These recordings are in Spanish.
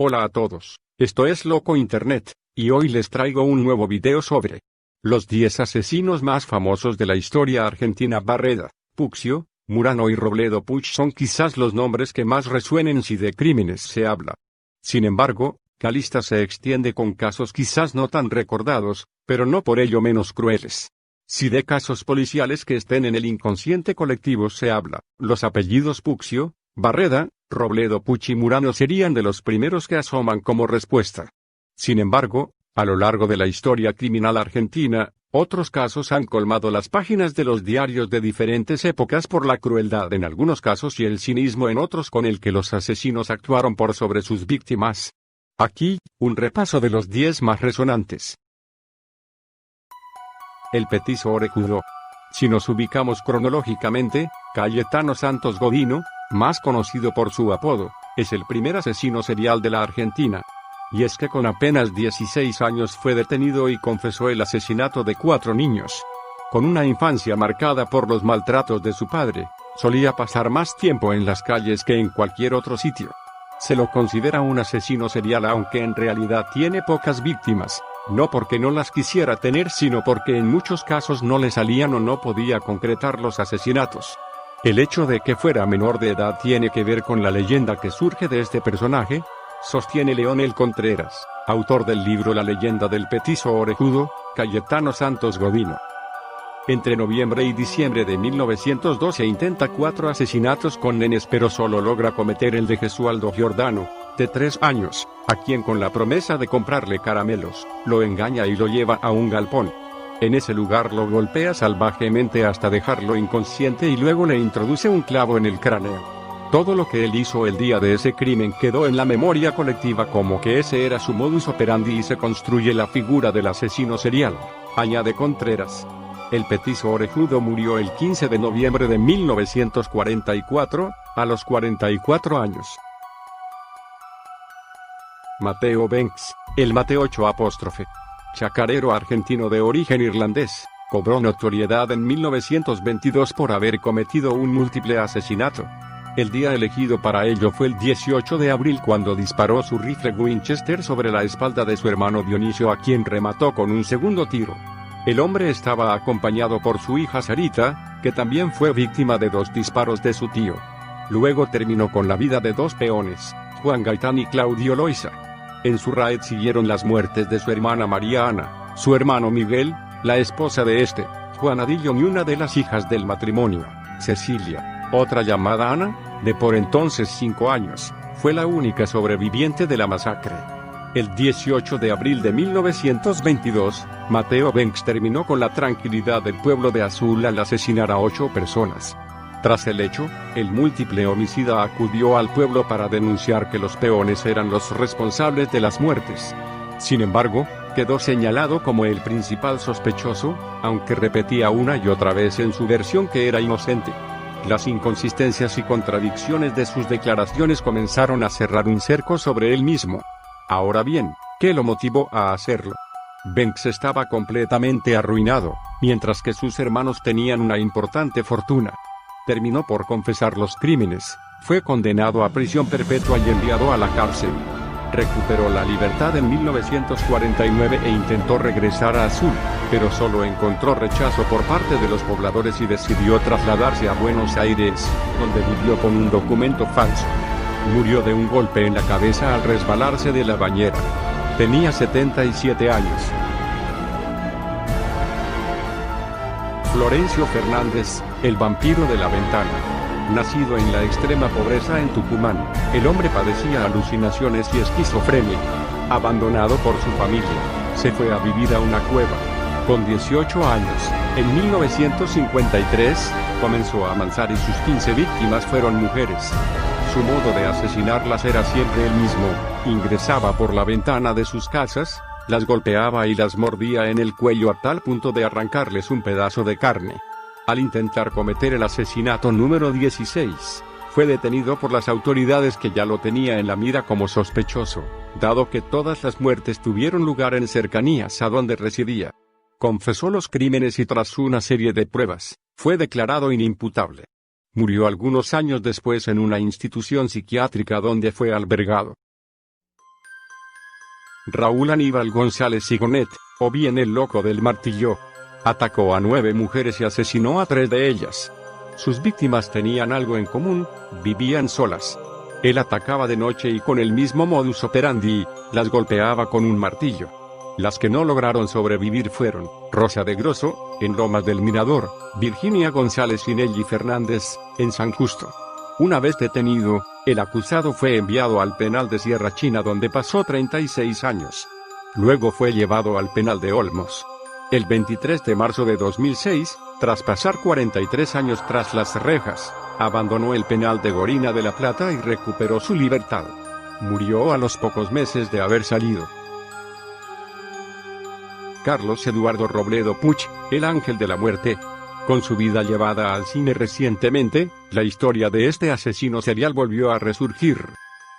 Hola a todos, esto es Loco Internet, y hoy les traigo un nuevo video sobre los 10 asesinos más famosos de la historia argentina. Barreda, Puccio, Murano y Robledo Puch son quizás los nombres que más resuenen si de crímenes se habla. Sin embargo, la lista se extiende con casos quizás no tan recordados, pero no por ello menos crueles. Si de casos policiales que estén en el inconsciente colectivo se habla, los apellidos Puccio, Barreda, Robledo Puch y Murano serían de los primeros que asoman como respuesta. Sin embargo, a lo largo de la historia criminal argentina, otros casos han colmado las páginas de los diarios de diferentes épocas por la crueldad en algunos casos y el cinismo en otros con el que los asesinos actuaron por sobre sus víctimas. Aquí, un repaso de los 10 más resonantes. El petiso orejudo. Si nos ubicamos cronológicamente, Cayetano Santos Godino, más conocido por su apodo, es el primer asesino serial de la Argentina. Y es que con apenas 16 años fue detenido y confesó el asesinato de 4 niños. Con una infancia marcada por los maltratos de su padre, solía pasar más tiempo en las calles que en cualquier otro sitio. Se lo considera un asesino serial aunque en realidad tiene pocas víctimas, no porque no las quisiera tener sino porque en muchos casos no le salían o no podía concretar los asesinatos. El hecho de que fuera menor de edad tiene que ver con la leyenda que surge de este personaje, sostiene Leonel Contreras, autor del libro La leyenda del petiso orejudo, Cayetano Santos Godino. Entre noviembre y diciembre de 1912 intenta 4 asesinatos con nenes pero solo logra cometer el de Gesualdo Giordano, de 3 años, a quien con la promesa de comprarle caramelos, lo engaña y lo lleva a un galpón. En ese lugar lo golpea salvajemente hasta dejarlo inconsciente y luego le introduce un clavo en el cráneo. Todo lo que él hizo el día de ese crimen quedó en la memoria colectiva como que ese era su modus operandi y se construye la figura del asesino serial, añade Contreras. El petiso orejudo murió el 15 de noviembre de 1944, a los 44 años. Mateo Benx, el Mateocho apóstrofe. Chacarero argentino de origen irlandés, cobró notoriedad en 1922 por haber cometido un múltiple asesinato. El día elegido para ello fue el 18 de abril cuando disparó su rifle Winchester sobre la espalda de su hermano Dionisio a quien remató con un segundo tiro. El hombre estaba acompañado por su hija Sarita, que también fue víctima de 2 disparos de su tío. Luego terminó con la vida de 2 peones, Juan Gaitán y Claudio Loiza. En su raid siguieron las muertes de su hermana María Ana, su hermano Miguel, la esposa de este, Juan Adillo y una de las hijas del matrimonio, Cecilia, otra llamada Ana, de por entonces 5 años, fue la única sobreviviente de la masacre. El 18 de abril de 1922, Mateo Benx terminó con la tranquilidad del pueblo de Azul al asesinar a 8 personas. Tras el hecho, el múltiple homicida acudió al pueblo para denunciar que los peones eran los responsables de las muertes. Sin embargo, quedó señalado como el principal sospechoso, aunque repetía una y otra vez en su versión que era inocente. Las inconsistencias y contradicciones de sus declaraciones comenzaron a cerrar un cerco sobre él mismo. Ahora bien, ¿qué lo motivó a hacerlo? Benx estaba completamente arruinado, mientras que sus hermanos tenían una importante fortuna. Terminó por confesar los crímenes, fue condenado a prisión perpetua y enviado a la cárcel. Recuperó la libertad en 1949 e intentó regresar a Azul, pero solo encontró rechazo por parte de los pobladores y decidió trasladarse a Buenos Aires, donde vivió con un documento falso. Murió de un golpe en la cabeza al resbalarse de la bañera. Tenía 77 años. Florencio Fernández, el vampiro de la ventana. Nacido en la extrema pobreza en Tucumán, el hombre padecía alucinaciones y esquizofrenia. Abandonado por su familia, se fue a vivir a una cueva. Con 18 años, en 1953, comenzó a amansar y sus 15 víctimas fueron mujeres. Su modo de asesinarlas era siempre el mismo: ingresaba por la ventana de sus casas, las golpeaba y las mordía en el cuello a tal punto de arrancarles un pedazo de carne. Al intentar cometer el asesinato número 16, fue detenido por las autoridades que ya lo tenía en la mira como sospechoso, dado que todas las muertes tuvieron lugar en cercanías a donde residía. Confesó los crímenes y tras una serie de pruebas, fue declarado inimputable. Murió algunos años después en una institución psiquiátrica donde fue albergado. Raúl Aníbal González Sigonet, o bien el loco del martillo. Atacó a 9 mujeres y asesinó a 3 de ellas. Sus víctimas tenían algo en común: vivían solas. Él atacaba de noche y con el mismo modus operandi, las golpeaba con un martillo. Las que no lograron sobrevivir fueron Rosa de Grosso, en Lomas del Mirador; Virginia González Finelli Fernández, en San Justo. Una vez detenido, el acusado fue enviado al penal de Sierra China, donde pasó 36 años. Luego fue llevado al penal de Olmos. El 23 de marzo de 2006, tras pasar 43 años tras las rejas, abandonó el penal de Gorina de la Plata y recuperó su libertad. Murió a los pocos meses de haber salido. Carlos Eduardo Robledo Puch, el ángel de la muerte. Con su vida llevada al cine recientemente, la historia de este asesino serial volvió a resurgir.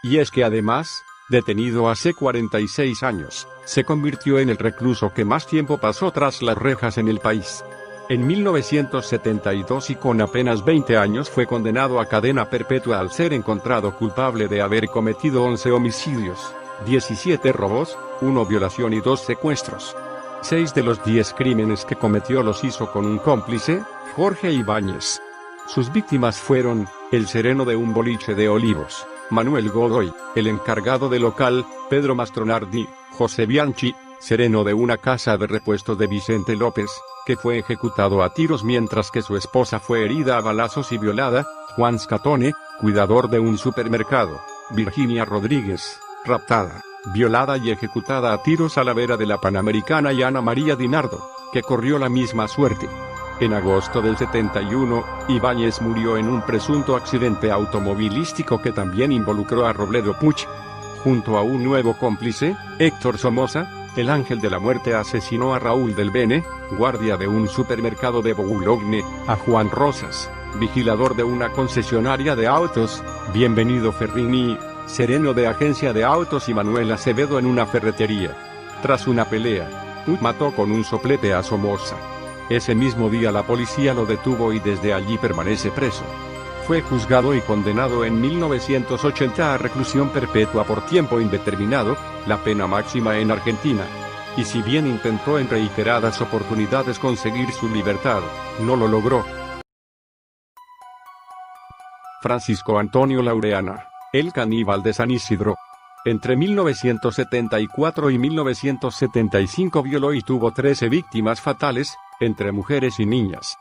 Y es que además, detenido hace 46 años, se convirtió en el recluso que más tiempo pasó tras las rejas en el país. En 1972 y con apenas 20 años fue condenado a cadena perpetua al ser encontrado culpable de haber cometido 11 homicidios, 17 robos, 1 violación y 2 secuestros. 6 de los 10 crímenes que cometió los hizo con un cómplice, Jorge Ibáñez. Sus víctimas fueron el sereno de un boliche de Olivos, Manuel Godoy; el encargado de local, Pedro Mastronardi; José Bianchi, sereno de una casa de repuestos de Vicente López, que fue ejecutado a tiros mientras que su esposa fue herida a balazos y violada; Juan Scatone, cuidador de un supermercado; Virginia Rodríguez, raptada, violada y ejecutada a tiros a la vera de la Panamericana; y Ana María Dinardo, que corrió la misma suerte. En agosto del 71, Ibáñez murió en un presunto accidente automovilístico que también involucró a Robledo Puch. Junto a un nuevo cómplice, Héctor Somoza, el ángel de la muerte asesinó a Raúl del Bene, guardia de un supermercado de Boulogne; a Juan Rosas, vigilador de una concesionaria de autos; Bienvenido Ferrini, sereno de agencia de autos; y Manuel Acevedo en una ferretería. Tras una pelea, Puch mató con un soplete a Somoza. Ese mismo día la policía lo detuvo y desde allí permanece preso. Fue juzgado y condenado en 1980 a reclusión perpetua por tiempo indeterminado, la pena máxima en Argentina. Y si bien intentó en reiteradas oportunidades conseguir su libertad, no lo logró. Francisco Antonio Laureana, el caníbal de San Isidro. Entre 1974 y 1975 violó y tuvo 13 víctimas fatales, entre mujeres y niñas.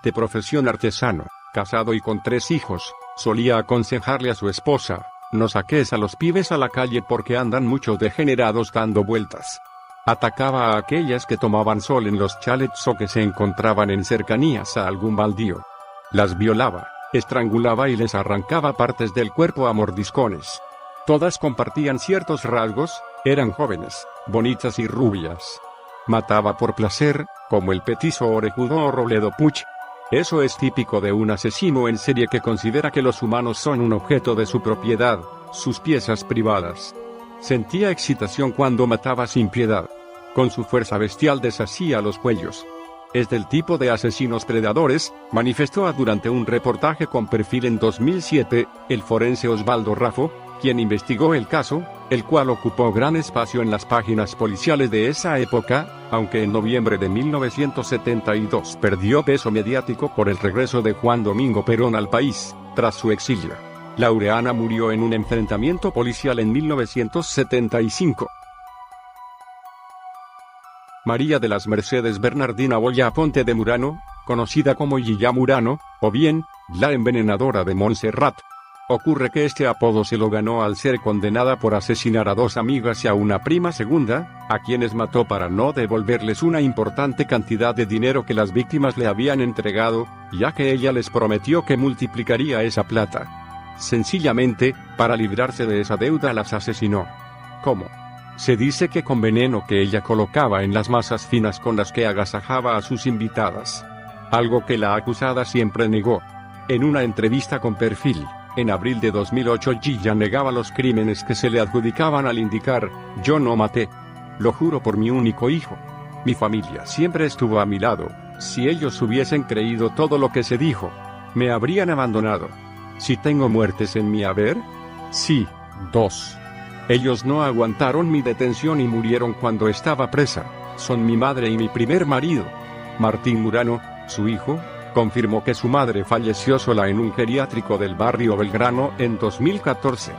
De profesión artesano, casado y con 3 hijos, solía aconsejarle a su esposa: no saques a los pibes a la calle porque andan muchos degenerados dando vueltas. Atacaba a aquellas que tomaban sol en los chalets o que se encontraban en cercanías a algún baldío. Las violaba, estrangulaba y les arrancaba partes del cuerpo a mordiscones. Todas compartían ciertos rasgos: eran jóvenes, bonitas y rubias. Mataba por placer, como el petizo orejudo o Robledo Puch. Eso es típico de un asesino en serie que considera que los humanos son un objeto de su propiedad, sus piezas privadas. Sentía excitación cuando mataba sin piedad. Con su fuerza bestial deshacía los cuellos. Es del tipo de asesinos predadores, manifestó durante un reportaje con Perfil en 2007, el forense Osvaldo Raffo, quien investigó el caso, el cual ocupó gran espacio en las páginas policiales de esa época, aunque en noviembre de 1972 perdió peso mediático por el regreso de Juan Domingo Perón al país, tras su exilio. Laureana murió en un enfrentamiento policial en 1975. María de las Mercedes Bernardina Boya Ponte de Murano, conocida como Yilla Murano, o bien, la envenenadora de Montserrat. Ocurre que este apodo se lo ganó al ser condenada por asesinar a 2 amigas y a una prima segunda, a quienes mató para no devolverles una importante cantidad de dinero que las víctimas le habían entregado, ya que ella les prometió que multiplicaría esa plata. Sencillamente, para librarse de esa deuda las asesinó. ¿Cómo? Se dice que con veneno que ella colocaba en las masas finas con las que agasajaba a sus invitadas. Algo que la acusada siempre negó. En una entrevista con Perfil, en abril de 2008, Yilla negaba los crímenes que se le adjudicaban al indicar: yo no maté. Lo juro por mi único hijo. Mi familia siempre estuvo a mi lado. Si ellos hubiesen creído todo lo que se dijo, me habrían abandonado. Si tengo muertes en mi haber, sí, 2. Ellos no aguantaron mi detención y murieron cuando estaba presa. Son mi madre y mi primer marido. Martín Murano, su hijo, confirmó que su madre falleció sola en un geriátrico del barrio Belgrano en 2014.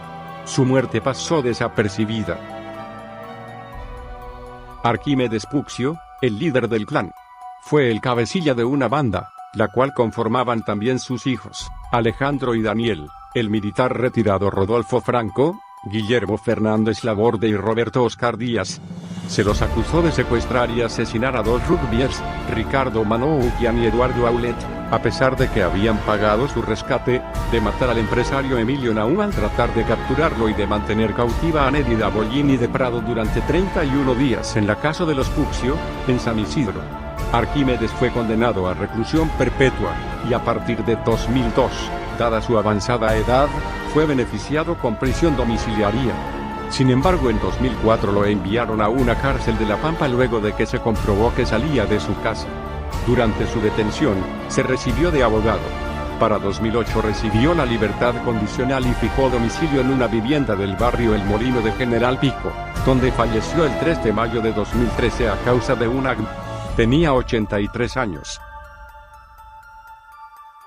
Su muerte pasó desapercibida. Arquímedes Puccio, el líder del clan, fue el cabecilla de una banda, la cual conformaban también sus hijos, Alejandro y Daniel, el militar retirado Rodolfo Franco, Guillermo Fernández Laborde y Roberto Oscar Díaz. Se los acusó de secuestrar y asesinar a dos rugbyers, Ricardo Manoukian y Eduardo Aulet, a pesar de que habían pagado su rescate, de matar al empresario Emilio Naum al tratar de capturarlo y de mantener cautiva a Nérida Bollini de Prado durante 31 días en la casa de los Puccio, en San Isidro. Arquímedes fue condenado a reclusión perpetua, y a partir de 2002, dada su avanzada edad, fue beneficiado con prisión domiciliaria. Sin embargo, en 2004 lo enviaron a una cárcel de La Pampa luego de que se comprobó que salía de su casa. Durante su detención, se recibió de abogado. Para 2008 recibió la libertad condicional y fijó domicilio en una vivienda del barrio El Molino de General Pico, donde falleció el 3 de mayo de 2013 a causa de un asma. Tenía 83 años.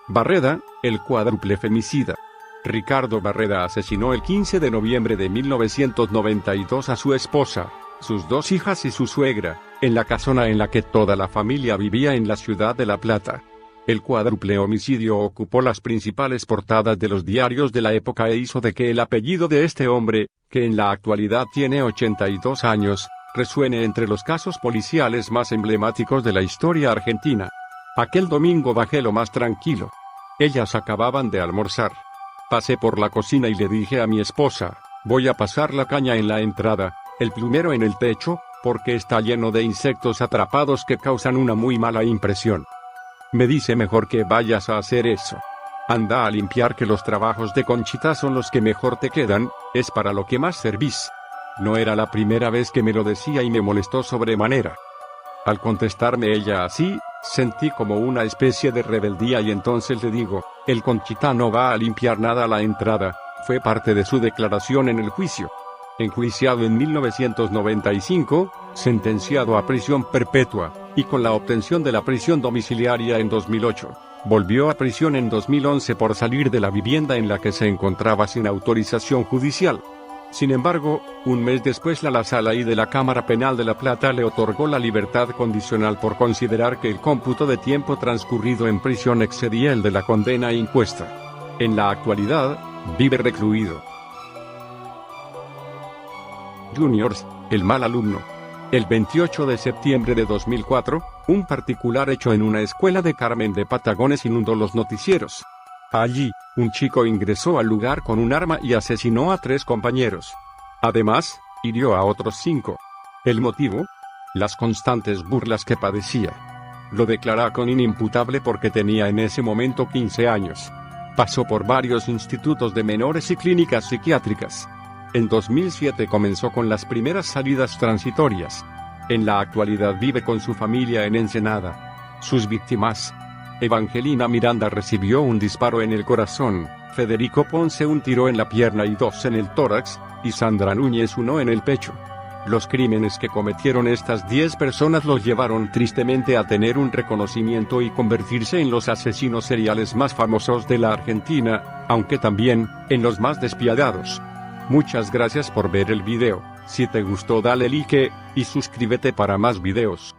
Barreda, el cuádruple femicida. Ricardo Barreda asesinó el 15 de noviembre de 1992 a su esposa, sus dos hijas y su suegra, en la casona en la que toda la familia vivía en la ciudad de La Plata. El cuádruple homicidio ocupó las principales portadas de los diarios de la época e hizo de que el apellido de este hombre, que en la actualidad tiene 82 años, resuene entre los casos policiales más emblemáticos de la historia argentina. Aquel domingo bajé lo más tranquilo. Ellas acababan de almorzar. Pasé por la cocina y le dije a mi esposa, voy a pasar la caña en la entrada, el plumero en el techo, porque está lleno de insectos atrapados que causan una muy mala impresión. Me dice mejor que vayas a hacer eso. Anda a limpiar, que los trabajos de Conchita son los que mejor te quedan, es para lo que más servís. No era la primera vez que me lo decía y me molestó sobremanera. Al contestarme ella así, sentí como una especie de rebeldía y entonces le digo, el Conchita no va a limpiar nada a la entrada. Fue parte de su declaración en el juicio. Enjuiciado en 1995, sentenciado a prisión perpetua, y con la obtención de la prisión domiciliaria en 2008, volvió a prisión en 2011 por salir de la vivienda en la que se encontraba sin autorización judicial. Sin embargo, un mes después la Sala I de la Cámara Penal de La Plata le otorgó la libertad condicional por considerar que el cómputo de tiempo transcurrido en prisión excedía el de la condena impuesta. En la actualidad, vive recluido. Juniors, el mal alumno. El 28 de septiembre de 2004, un particular hecho en una escuela de Carmen de Patagones inundó los noticieros. Allí, un chico ingresó al lugar con un arma y asesinó a 3 compañeros. Además, hirió a otros 5. ¿El motivo? Las constantes burlas que padecía. Lo declaró con inimputable porque tenía en ese momento 15 años. Pasó por varios institutos de menores y clínicas psiquiátricas. En 2007 comenzó con las primeras salidas transitorias. En la actualidad vive con su familia en Ensenada. Sus víctimas: Evangelina Miranda recibió un disparo en el corazón, Federico Ponce un tiro en la pierna y 2 en el tórax, y Sandra Núñez 1 en el pecho. Los crímenes que cometieron estas 10 personas los llevaron tristemente a tener un reconocimiento y convertirse en los asesinos seriales más famosos de la Argentina, aunque también en los más despiadados. Muchas gracias por ver el video. Si te gustó dale like, y suscríbete para más videos.